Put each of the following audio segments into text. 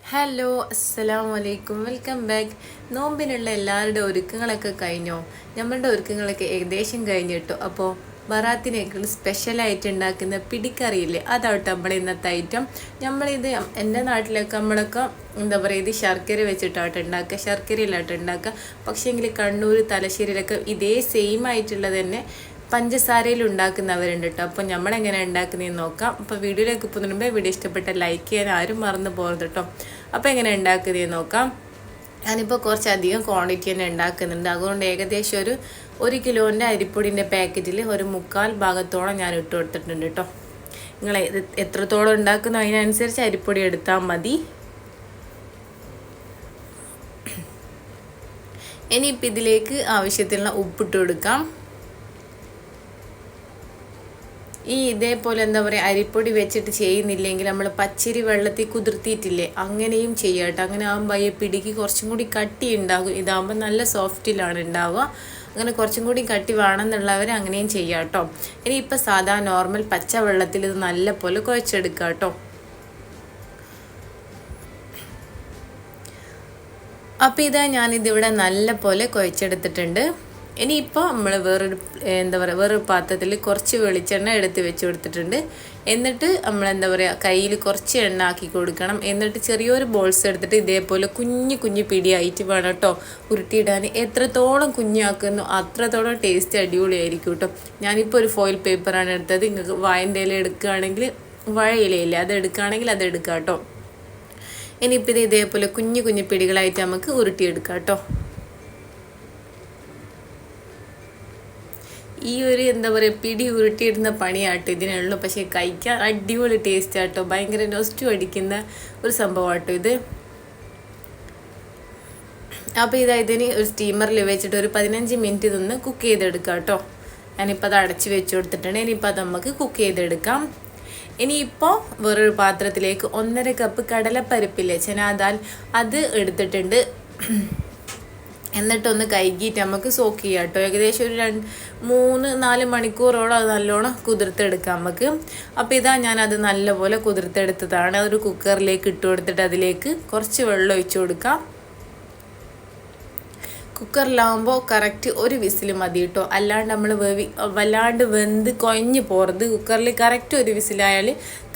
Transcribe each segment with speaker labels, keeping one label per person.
Speaker 1: Hello അസ്സലാമു അലൈക്കും welcome back. നോമ്പിനുള്ള എല്ലാവരുടെ ഒരുക്കങ്ങളൊക്കെ കഴിഞ്ഞോ? നമ്മളുടെ ഒരുക്കങ്ങളൊക്കെ ഏകദേശം കഴിഞ്ഞിട്ടോ. അപ്പോൾ ബറാത്തിനേക്കാൾ സ്പെഷ്യലായിട്ട് ഉണ്ടാക്കുന്ന പിടിക്കറിയില്ലേ, അതാവട്ടെ നമ്മുടെ ഇന്നത്തെ ഐറ്റം. നമ്മളിത് എൻ്റെ നാട്ടിലൊക്കെ നമ്മളൊക്കെ എന്താ പറയുക, ഇത് ശർക്കര വെച്ചിട്ടായിട്ട് ഉണ്ടാക്കുക, ശർക്കരയിലായിട്ട് ഉണ്ടാക്കുക. പക്ഷേ എങ്കിൽ കണ്ണൂർ തലശ്ശേരിയിലൊക്കെ ഇതേ സെയിം ആയിട്ടുള്ളത് തന്നെ പഞ്ചസാരയിൽ ഉണ്ടാക്കുന്നവരുണ്ട് കേട്ടോ. അപ്പോൾ നമ്മളെങ്ങനെ ഉണ്ടാക്കുന്നതെന്ന് നോക്കാം. അപ്പോൾ വീഡിയോയിലേക്ക് പോകുന്നതിന് മുമ്പേ വീഡിയോ ഇഷ്ടപ്പെട്ട ലൈക്ക് ചെയ്യാൻ ആരും മറന്നു പോകരുത് കേട്ടോ. അപ്പോൾ എങ്ങനെ ഉണ്ടാക്കുന്നതെന്ന് നോക്കാം. ഞാനിപ്പോൾ കുറച്ചധികം ക്വാണ്ടിറ്റി തന്നെ ഉണ്ടാക്കുന്നുണ്ട്. അതുകൊണ്ട് ഏകദേശം ഒരു കിലോൻ്റെ അരിപ്പൊടിൻ്റെ പാക്കറ്റിൽ ഒരു 1/4 ഭാഗത്തോളം ഞാൻ ഇട്ട് കൊടുത്തിട്ടുണ്ട് കേട്ടോ. നിങ്ങൾ എത്രത്തോളം ഉണ്ടാക്കുന്നോ അതിനനുസരിച്ച് അരിപ്പൊടി എടുത്താൽ മതി. ഇനിയിപ്പോൾ ഇതിലേക്ക് ആവശ്യത്തിനുള്ള ഉപ്പിട്ട് കൊടുക്കാം. ഇതേപോലെ എന്താ പറയുക, അരിപ്പൊടി വെച്ചിട്ട് ചെയ്യുന്നില്ലെങ്കിൽ നമ്മൾ പച്ചരി വെള്ളത്തിൽ കുതിർത്തിയിട്ടില്ലേ, അങ്ങനെയും ചെയ്യാം കേട്ടോ. അങ്ങനെ ആകുമ്പോൾ ഈ പിടിക്ക് കുറച്ചും കൂടി കട്ടി ഉണ്ടാകും. ഇതാകുമ്പോൾ നല്ല സോഫ്റ്റിലാണ് ഉണ്ടാവുക. അങ്ങനെ കുറച്ചും കൂടി കട്ടി വേണമെന്നുള്ളവർ അങ്ങനെയും ചെയ്യാം കേട്ടോ. ഇനിയിപ്പോൾ സാധാ നോർമൽ പച്ച വെള്ളത്തിൽ ഇത് നല്ല പോലെ കുഴച്ചെടുക്കുക കേട്ടോ. അപ്പോൾ ഇതാ ഞാനിതിവിടെ നല്ല പോലെ കുഴച്ചെടുത്തിട്ടുണ്ട്. ഇനിയിപ്പോൾ നമ്മൾ വേറൊരു പാത്രത്തിൽ കുറച്ച് വെളിച്ചെണ്ണ എടുത്ത് വെച്ച് കൊടുത്തിട്ടുണ്ട്. എന്നിട്ട് നമ്മൾ എന്താ പറയുക, കയ്യിൽ കുറച്ച് എണ്ണ ആക്കി കൊടുക്കണം. എന്നിട്ട് ചെറിയൊരു ബോൾസ് എടുത്തിട്ട് ഇതേപോലെ കുഞ്ഞു പിടിയായിട്ട് വേണം കേട്ടോ ഉരുട്ടിയിടാൻ. എത്രത്തോളം കുഞ്ഞാക്കുന്നു അത്രത്തോളം ടേസ്റ്റ് അടിപൊളിയായിരിക്കും കേട്ടോ. ഞാനിപ്പോൾ ഒരു ഫോയിൽ പേപ്പറാണ് എടുത്തത്. നിങ്ങൾക്ക് വാഴൻ്റെ ഇല എടുക്കുകയാണെങ്കിൽ വാഴയിലയില്ലേ, അത് എടുക്കുകയാണെങ്കിൽ അത് എടുക്കാം കേട്ടോ. ഇനിയിപ്പോൾ ഇത് ഇതേപോലെ കുഞ്ഞു പിടികളായിട്ട് നമുക്ക് ഉരുട്ടിയെടുക്കാം കേട്ടോ. എന്താ പറയുക, പിടി ഉരുട്ടിയിടുന്ന പണിയാട്ടോ ഇതിനുള്ളൂ. പക്ഷേ കഴിക്കാൻ അടിപൊളി ടേസ്റ്റ് ആട്ടോ. ഭയങ്കര നൊസ്റ്റു അടിക്കുന്ന ഒരു സംഭവമാട്ടോ ഇത്. അപ്പോൾ ഇതിന് ഒരു സ്റ്റീമറിൽ വെച്ചിട്ട് ഒരു 15 മിനിറ്റ് ഇതൊന്ന് കുക്ക് ചെയ്തെടുക്കാം കേട്ടോ. ഞാനിപ്പോൾ അത് അടച്ച് വെച്ച് കൊടുത്തിട്ടുണ്ട്. ഇനിയിപ്പോൾ അത് നമുക്ക് കുക്ക് ചെയ്തെടുക്കാം. ഇനിയിപ്പോൾ വേറൊരു പാത്രത്തിലേക്ക് 1.5 കപ്പ് കടലപ്പരിപ്പില്ലേ, ചനാദാൽ, അത് എടുത്തിട്ടുണ്ട്. എന്നിട്ടൊന്ന് കഴുകിയിട്ട് നമുക്ക് സോക്ക് ചെയ്യാം കേട്ടോ. ഏകദേശം ഒരു 3-4 മണിക്കൂറോളം അത് നല്ലോണം കുതിർത്തെടുക്കാം നമുക്ക്. അപ്പോൾ ഇതാ ഞാനത് നല്ലപോലെ കുതിർത്തെടുത്തതാണ്. ഒരു കുക്കറിലേക്ക് ഇട്ട് കൊടുത്തിട്ട് അതിലേക്ക് കുറച്ച് വെള്ളം ഒഴിച്ചു കൊടുക്കാം. കുക്കറിലാവുമ്പോൾ കറക്റ്റ് ഒരു വിസിൽ മതി കേട്ടോ. അല്ലാണ്ട് നമ്മൾ വല്ലാണ്ട് വെന്ത് കുഴഞ്ഞ് പോകരുത്. കുക്കറിൽ കറക്റ്റ് ഒരു വിസിലായാൽ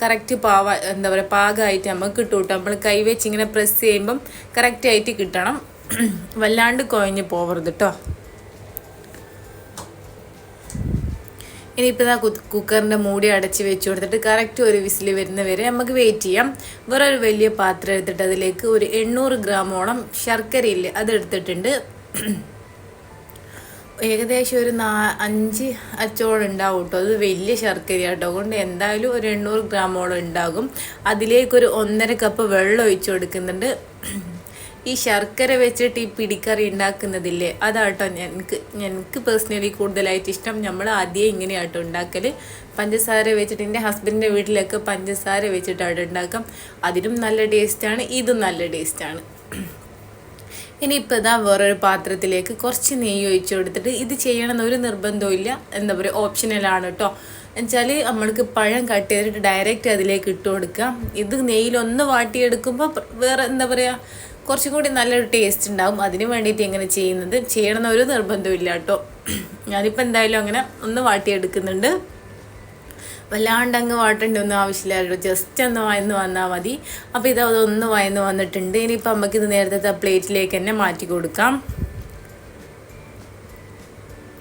Speaker 1: കറക്റ്റ് എന്താ പറയുക, പാകമായിട്ട് നമുക്ക് കിട്ടും കേട്ടോ. നമ്മൾ കൈവച്ച് ഇങ്ങനെ പ്രസ് ചെയ്യുമ്പം കറക്റ്റായിട്ട് കിട്ടണം, വല്ലാണ്ട് കുഴഞ്ഞ് പോകരുത് കേട്ടോ. ഇനിയിപ്പോൾ കുക്കറിൻ്റെ മൂടി അടച്ച് വെച്ച് കൊടുത്തിട്ട് കറക്റ്റ് ഒരു വിസിൽ വരുന്ന വരെ നമുക്ക് വെയിറ്റ് ചെയ്യാം. വേറൊരു വലിയ പാത്രം എടുത്തിട്ട് അതിലേക്ക് ഒരു 800 ഗ്രാമോളം ശർക്കരയില്ലേ, അതെടുത്തിട്ടുണ്ട്. ഏകദേശം ഒരു 5 അച്ചോളം ഉണ്ടാവും കേട്ടോ. അത് വലിയ ശർക്കര കേട്ടോ. അതുകൊണ്ട് എന്തായാലും ഒരു 800 ഗ്രാമോളം ഉണ്ടാകും. അതിലേക്കൊരു 1.5 കപ്പ് വെള്ളം ഒഴിച്ചു കൊടുക്കുന്നുണ്ട്. ഈ ശർക്കര വെച്ചിട്ട് ഈ പിടിക്കറി ഉണ്ടാക്കുന്നതില്ലേ, അതാട്ടോ എനിക്ക് പേഴ്സണലി കൂടുതലായിട്ട് ഇഷ്ടം. നമ്മൾ ആദ്യം ഇങ്ങനെയാട്ടോ ഉണ്ടാക്കൽ. പഞ്ചസാര വെച്ചിട്ട് എൻ്റെ ഹസ്ബൻഡിൻ്റെ വീട്ടിലൊക്കെ പഞ്ചസാര വെച്ചിട്ടാണ് ഉണ്ടാക്കാം. അതിനും നല്ല ടേസ്റ്റാണ്, ഇതും നല്ല ടേസ്റ്റാണ്. ഇനിയിപ്പോൾ ഇതാ വേറൊരു പാത്രത്തിലേക്ക് കുറച്ച് നെയ്യ് ഒഴിച്ചു കൊടുത്തിട്ട്, ഇത് ചെയ്യണമെന്ന് ഒരു നിർബന്ധവും ഇല്ല, എന്താ പറയുക, ഓപ്ഷനലാണ് കേട്ടോ. എന്നുവെച്ചാൽ നമ്മൾക്ക് പഴം കട്ട് ചെയ്തിട്ട് ഡയറക്റ്റ് അതിലേക്ക് ഇട്ട് കൊടുക്കാം. ഇത് നെയ്യിലൊന്ന് വാട്ടിയെടുക്കുമ്പോൾ വേറെ എന്താ പറയുക, കുറച്ചും കൂടി നല്ലൊരു ടേസ്റ്റ് ഉണ്ടാകും. അതിന് വേണ്ടിയിട്ട് എങ്ങനെ ചെയ്യണമെന്ന് ഒരു നിർബന്ധവും ഇല്ല കേട്ടോ. ഞാനിപ്പോൾ എന്തായാലും അങ്ങനെ ഒന്ന് വാട്ടിയെടുക്കുന്നുണ്ട്. വല്ലാണ്ട് അങ്ങ് വാട്ടേണ്ട ഒന്നും ആവശ്യമില്ല, ജസ്റ്റ് ഒന്ന് വയന്ന് വന്നാൽ മതി. അപ്പോൾ അതൊന്ന് വയന്ന് വന്നിട്ടുണ്ട്. ഇനിയിപ്പോൾ നമുക്കിത് നേരത്തെ പ്ലേറ്റിലേക്ക് തന്നെ മാറ്റി കൊടുക്കാം.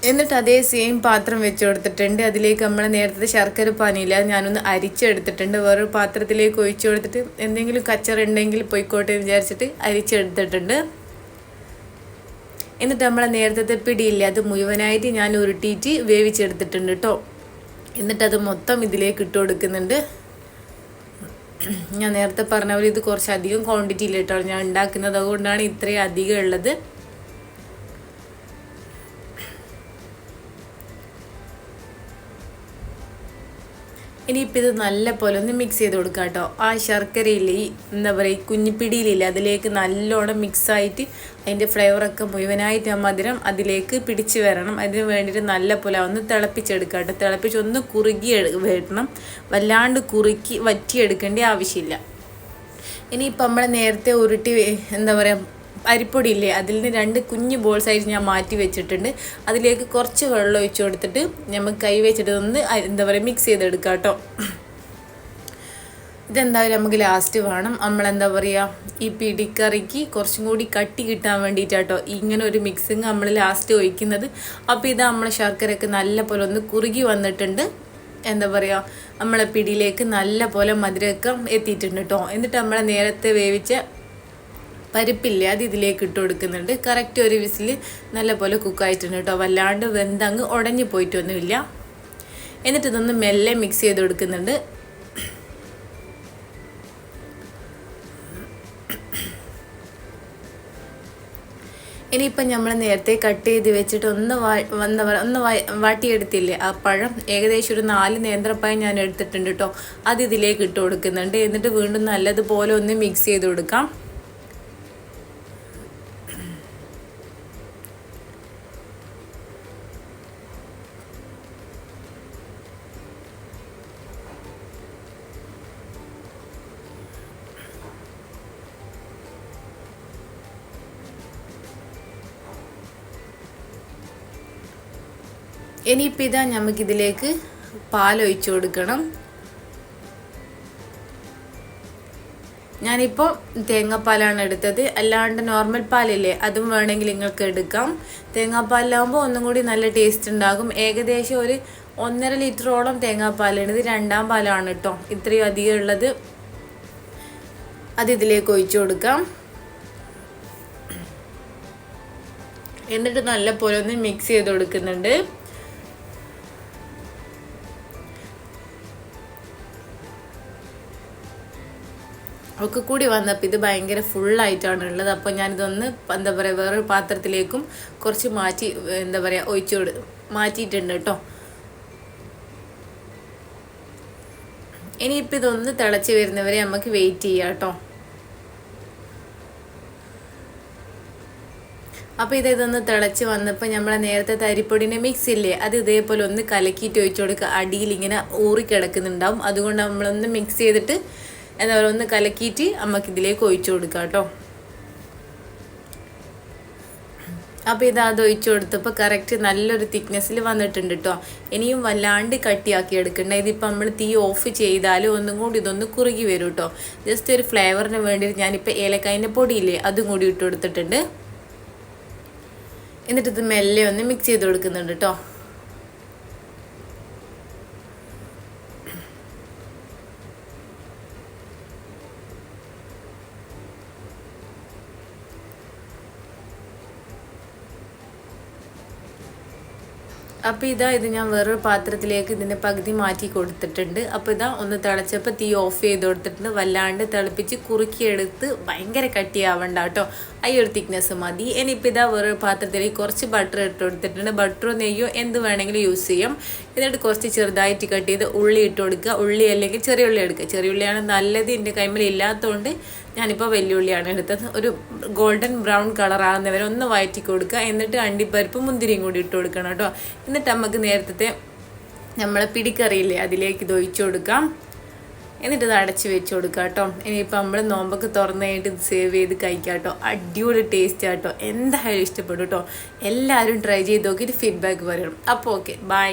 Speaker 1: എന്നിട്ട് അതേ സെയിം പാത്രം വെച്ച് കൊടുത്തിട്ടുണ്ട്. അതിലേക്ക് നമ്മൾ നേരത്തെ ശർക്കര പാനിയില്ല, ഞാനൊന്ന് അരിച്ചെടുത്തിട്ടുണ്ട്. വേറൊരു പാത്രത്തിലേക്ക് ഒഴിച്ചു കൊടുത്തിട്ട് എന്തെങ്കിലും കച്ചറുണ്ടെങ്കിൽ പോയിക്കോട്ടെ എന്ന് വിചാരിച്ചിട്ട് അരിച്ചെടുത്തിട്ടുണ്ട്. എന്നിട്ട് നമ്മളെ നേരത്തെ പിടിയില്ല, അത് മുഴുവനായിട്ട് ഞാൻ ഉരുട്ടിയിട്ട് വേവിച്ചെടുത്തിട്ടുണ്ട് കേട്ടോ. എന്നിട്ടത് മൊത്തം ഇതിലേക്ക് ഇട്ട് കൊടുക്കുന്നുണ്ട്. ഞാൻ നേരത്തെ പറഞ്ഞ പോലെ ഇത് കുറച്ചധികം ക്വാണ്ടിറ്റിയിൽ കേട്ടോ ഞാൻ ഉണ്ടാക്കുന്നത്, അതുകൊണ്ടാണ് ഇത്രയും അധികം ഉള്ളത്. ഇനിയിപ്പോൾ ഇത് നല്ല പോലെ ഒന്ന് മിക്സ് ചെയ്ത് കൊടുക്കുക കേട്ടോ. ആ ശർക്കരയില്ലേ, എന്താ പറയുക, കുഞ്ഞിപ്പിടിയിലില്ല, അതിലേക്ക് നല്ലോണം മിക്സായിട്ട് അതിൻ്റെ ഫ്ലേവറൊക്കെ മുഴുവനായിട്ട് ആ മധുരം അതിലേക്ക് പിടിച്ച് വരണം. അതിന് വേണ്ടിയിട്ട് നല്ല പോലെ ഒന്ന് തിളപ്പിച്ചെടുക്കുക കേട്ടോ. തിളപ്പിച്ചൊന്ന് കുറുകി വരണം, വല്ലാണ്ട് കുറുക്കി വറ്റിയെടുക്കേണ്ട ആവശ്യമില്ല. ഇനിയിപ്പോൾ നമ്മൾ നേരത്തെ ഉരുട്ടി എന്താ പറയുക അരിപ്പൊടി ഇല്ലേ, അതിൽ നിന്ന് 2 കുഞ്ഞ് ബോൾസായിട്ട് ഞാൻ മാറ്റി വെച്ചിട്ടുണ്ട്. അതിലേക്ക് കുറച്ച് വെള്ളം ഒഴിച്ച് കൊടുത്തിട്ട് നമുക്ക് കൈ വെച്ചിട്ട് ഒന്ന് എന്താ പറയുക മിക്സ് ചെയ്തെടുക്കാം കേട്ടോ. ഇതെന്തായാലും നമുക്ക് ലാസ്റ്റ് വേണം. നമ്മളെന്താ പറയുക ഈ പിടിക്കറിക്ക് കുറച്ചും കൂടി കട്ടി കിട്ടാൻ വേണ്ടിയിട്ടാട്ടോ ഇങ്ങനെ ഒരു മിക്സിങ് നമ്മൾ ലാസ്റ്റ് ഒഴിക്കുന്നത്. അപ്പോൾ ഇത് നമ്മളെ ശർക്കരയൊക്കെ നല്ല പോലെ ഒന്ന് കുറുകി വന്നിട്ടുണ്ട്. എന്താ പറയുക നമ്മളെ പിടിയിലേക്ക് നല്ല പോലെ മധുരമൊക്കെ എത്തിയിട്ടുണ്ട് കേട്ടോ. എന്നിട്ട് നമ്മളെ നേരത്തെ വേവിച്ച പരിപ്പില്ലേ അത് ഇതിലേക്ക് ഇട്ട് കൊടുക്കുന്നുണ്ട്. കറക്റ്റ് ഒരു വിസിൽ നല്ല പോലെ കുക്കായിട്ടുണ്ട് കേട്ടോ. വല്ലാണ്ട് വെന്തങ്ങ് ഉടഞ്ഞു പോയിട്ടൊന്നുമില്ല. എന്നിട്ട് ഇതൊന്ന് മെല്ലെ മിക്സ് ചെയ്ത് കൊടുക്കുന്നുണ്ട്. ഇനിയിപ്പം നമ്മൾ നേരത്തെ കട്ട് ചെയ്ത് വെച്ചിട്ട് ഒന്ന് വാട്ടിയെടുത്തില്ലേ ആ പഴം, ഏകദേശം ഒരു 4 നേന്ത്രപ്പഴം ഞാൻ എടുത്തിട്ടുണ്ട് കേട്ടോ. അത് ഇതിലേക്ക് ഇട്ട് കൊടുക്കുന്നുണ്ട്. എന്നിട്ട് വീണ്ടും നല്ലതുപോലെ ഒന്ന് മിക്സ് ചെയ്ത് കൊടുക്കാം. ഇനിയിപ്പോൾ ഇതാ നമുക്കിതിലേക്ക് പാലൊഴിച്ച് കൊടുക്കണം. ഞാനിപ്പോൾ തേങ്ങാപ്പാലാണ് എടുത്തത്. അല്ലാണ്ട് നോർമൽ പാലില്ലേ അതും വേണമെങ്കിൽ നിങ്ങൾക്ക് എടുക്കാം. തേങ്ങാപ്പാലാകുമ്പോൾ ഒന്നും കൂടി നല്ല ടേസ്റ്റ് ഉണ്ടാകും. ഏകദേശം ഒരു 1.5 ലിറ്ററോളം തേങ്ങാപ്പാലാണ്. ഇത് 2ാം പാലാണ് കേട്ടോ ഇത്രയും അധികം ഉള്ളത്. അത് ഇതിലേക്ക് ഒഴിച്ചു കൊടുക്കാം. എന്നിട്ട് നല്ല പോലെ ഒന്ന് മിക്സ് ചെയ്ത് കൊടുക്കുന്നുണ്ട്. ഒക്കെ കൂടി വന്നപ്പോൾ ഇത് ഭയങ്കര ഫുള്ളായിട്ടാണ് ഉള്ളത്. അപ്പോൾ ഞാനിതൊന്ന് എന്താ പറയുക വേറൊരു പാത്രത്തിലേക്കും കുറച്ച് എന്താ പറയുക മാറ്റിയിട്ടുണ്ട് കേട്ടോ. ഇനിയിപ്പോൾ ഇതൊന്ന് തിളച്ച് വരുന്നവരെ നമുക്ക് വെയിറ്റ് ചെയ്യാം കേട്ടോ. അപ്പോൾ ഇതൊന്ന് തിളച്ച് വന്നപ്പോൾ നമ്മളെ നേരത്തെ അരിപ്പൊടിൻ്റെ മിക്സ് ഇല്ലേ അത് ഇതേപോലെ ഒന്ന് കലക്കിയിട്ട് ഒഴിച്ചു കൊടുക്കുക. അടിയിൽ ഇങ്ങനെ ഊറിക്കിടക്കുന്നുണ്ടാവും. അതുകൊണ്ട് നമ്മളൊന്ന് മിക്സ് ചെയ്തിട്ട് എന്താ പറയുക ഒന്ന് കലക്കിയിട്ട് നമുക്കിതിലേക്ക് ഒഴിച്ചു കൊടുക്കാം കേട്ടോ. അപ്പോൾ അത് ഒഴിച്ചു കൊടുത്തപ്പോൾ കറക്റ്റ് നല്ലൊരു തിക്നെസ്സിൽ വന്നിട്ടുണ്ട് കേട്ടോ. ഇനിയും വല്ലാണ്ട് കട്ടിയാക്കി എടുക്കണ്ട. ഇതിപ്പോൾ നമ്മൾ തീ ഓഫ് ചെയ്താൽ ഒന്നും കൂടി ഇതൊന്ന് കുറുകി വരും കേട്ടോ. ജസ്റ്റ് ഒരു ഫ്ലേവറിന് വേണ്ടിയിട്ട് ഞാനിപ്പോൾ ഏലക്കായൻ്റെ പൊടിയില്ലേ അതും കൂടി ഇട്ട് കൊടുത്തിട്ടുണ്ട്. എന്നിട്ട് ഇത് മെല്ലെ ഒന്ന് മിക്സ് ചെയ്ത് കൊടുക്കുന്നുണ്ട് കേട്ടോ. അപ്പോൾ ഇത് ഞാൻ വേറൊരു പാത്രത്തിലേക്ക് ഇതിൻ്റെ പകുതി മാറ്റി കൊടുത്തിട്ടുണ്ട്. അപ്പോൾ ഒന്ന് തിളച്ചപ്പോൾ തീ ഓഫ് ചെയ്ത് കൊടുത്തിട്ടുണ്ട്. വല്ലാണ്ട് തിളപ്പിച്ച് കുറുക്കിയെടുത്ത് ഭയങ്കര കട്ടിയാവണ്ട കേട്ടോ. ഈ ഒരു തിക്നെസ് മതി. ഇനിയിപ്പോൾ വേറൊരു പാത്രത്തിലേക്ക് കുറച്ച് ബട്ടർ ഇട്ട് കൊടുത്തിട്ടുണ്ട്. ബട്ടറോ നെയ്യോ എന്ത് വേണമെങ്കിലും യൂസ് ചെയ്യാം. എന്നിട്ട് കുറച്ച് ചെറുതായിട്ട് കട്ട് ചെയ്ത് ഉള്ളി ഇട്ട് കൊടുക്കുക. ഉള്ളി അല്ലെങ്കിൽ ചെറിയ ഉള്ളി എടുക്കുക. ചെറിയ ഉള്ളിയാണ് നല്ലത്. എൻ്റെ കൈമേൽ ഇല്ലാത്തതുകൊണ്ട് ഞാനിപ്പോൾ വെല്ലുള്ളിയാണ് എടുത്തത്. ഒരു ഗോൾഡൻ ബ്രൗൺ കളറാകുന്നവരെ ഒന്ന് വഴറ്റി കൊടുക്കുക. എന്നിട്ട് അണ്ടിപ്പരിപ്പ് മുന്തിരിയും കൂടി ഇട്ട് കൊടുക്കണം കേട്ടോ. എന്നിട്ട് നമുക്ക് നേരത്തെ നമ്മളെ പിടിക്കറിയില്ലേ അതിലേക്ക് ഇത് ഒഴിച്ചു കൊടുക്കാം. എന്നിട്ട് ഇത് അടച്ച് വെച്ച് കൊടുക്കുക കേട്ടോ. ഇനിയിപ്പോൾ നമ്മൾ നോമ്പൊക്കെ തുറന്നു കഴിഞ്ഞിട്ട് ഇത് സേവ് ചെയ്ത് കഴിക്കാം കേട്ടോ. അടിപൊളി ടേസ്റ്റ് കേട്ടോ. എന്തായാലും ഇഷ്ടപ്പെടും കേട്ടോ. എല്ലാവരും ട്രൈ ചെയ്ത് നോക്കിയിട്ട് ഫീഡ്ബാക്ക് പറയണം. അപ്പോൾ ഓക്കെ, ബൈ.